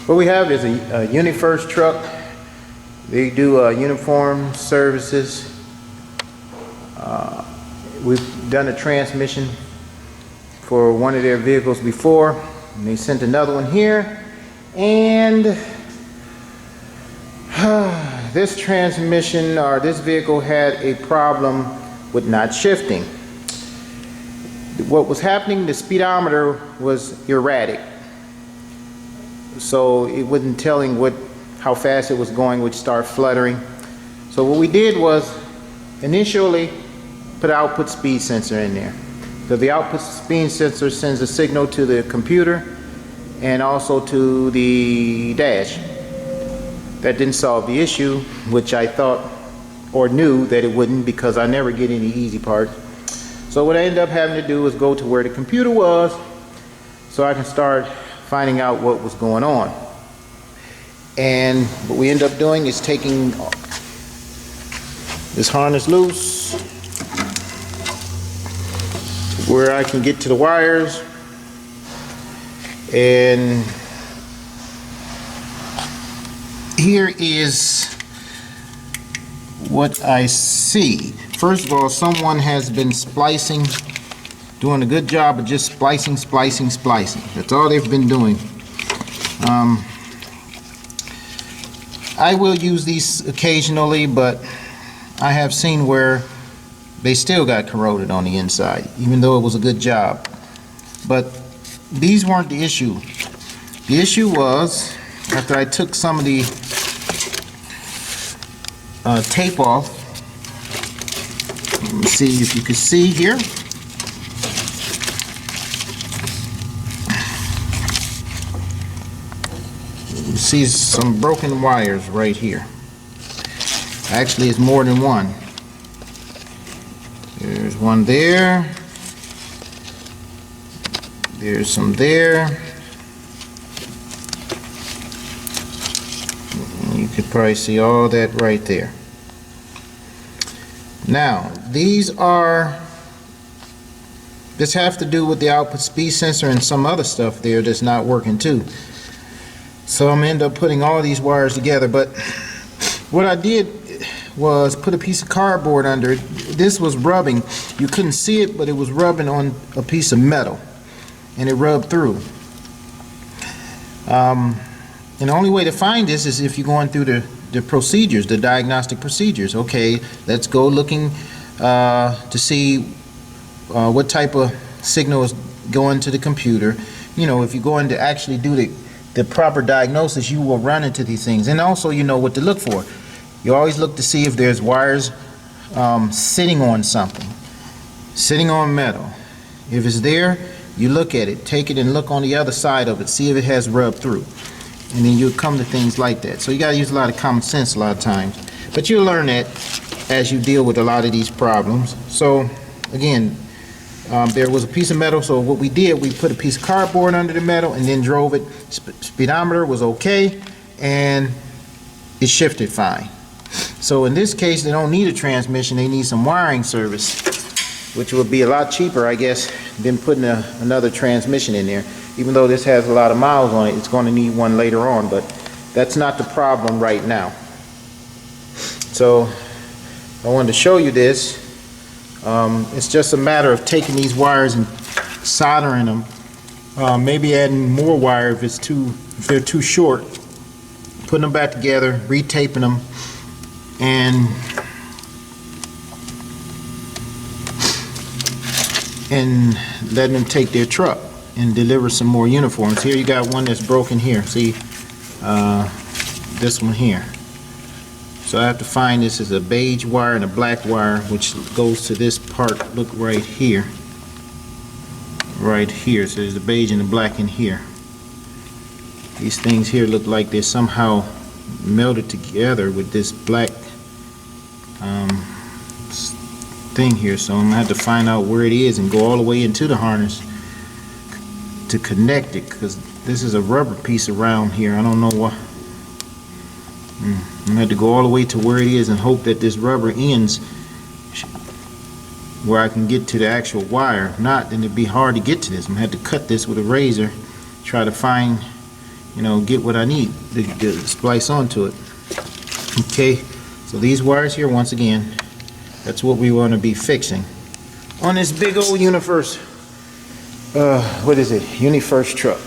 What we have is a UniFirst truck. They do uniform services. We've done a transmission for one of their vehicles before, and they sent another one here. And this transmission, or this vehicle, had a problem with not shifting. What was happening, the speedometer was erratic, so it wasn't telling how fast it was going, would start fluttering. So what we did was initially put an output speed sensor in there. So the output speed sensor sends a signal to the computer and also to the dash. That didn't solve the issue, which I thought or knew that it wouldn't, because I never get any easy parts. So what I ended up having to do was go to where the computer was so I can start finding out what was going on. And what we end up doing is taking this harness loose where I can get to the wires, and here is what I see. First of all, someone has been splicing, doing a good job of just splicing. That's all they've been doing. I will use these occasionally, but I have seen where they still got corroded on the inside, even though it was a good job. But these weren't the issue. The issue was, after I took some of the tape off, let me see if you can see here. You see some broken wires right here. Actually, it's more than one. There's one there. There's some there. You could probably see all that right there. Now, this have to do with the output speed sensor and some other stuff there that's not working too. So I'm gonna end up putting all these wires together, but what I did was put a piece of cardboard under it. This was rubbing. You couldn't see it, but it was rubbing on a piece of metal, and it rubbed through. And the only way to find this is if you're going through the procedures, the diagnostic procedures. Okay, let's go looking to see what type of signal is going to the computer. You know, if you're going to actually do the proper diagnosis, you will run into these things. And also, you know what to look for. You always look to see if there's wires sitting on something, sitting on metal. If it's there, you look at it, take it and look on the other side of it, see if it has rubbed through. And then you'll come to things like that. So you got to use a lot of common sense a lot of times. But you'll learn that as you deal with a lot of these problems. So again, there was a piece of metal, so what we did, we put a piece of cardboard under the metal and then drove it. Speedometer was okay, and it shifted fine. So in this case, they don't need a transmission, they need some wiring service, which would be a lot cheaper, I guess, than putting another transmission in there. Even though this has a lot of miles on it, it's going to need one later on, but that's not the problem right now. So I wanted to show you this. It's just a matter of taking these wires and soldering them, maybe adding more wire if they're too short, putting them back together, retaping them, and letting them take their truck and deliver some more uniforms. Here you got one that's broken here. See, this one here. So I have to find, this is a beige wire and a black wire, which goes to this part. Look right here. Right here. So there's the beige and the black in here. These things here look like they're somehow melded together with this black thing here. So I'm gonna have to find out where it is and go all the way into the harness to connect it, because this is a rubber piece around here. I don't know what. I'm gonna have to go all the way to where it is and hope that this rubber ends where I can get to the actual wire. If not, then it'd be hard to get to this. I'm gonna have to cut this with a razor, try to find you know, get what I need to splice onto it. Okay, so these wires here, once again, that's what we want to be fixing on this big old Universe, what is it, Universe truck.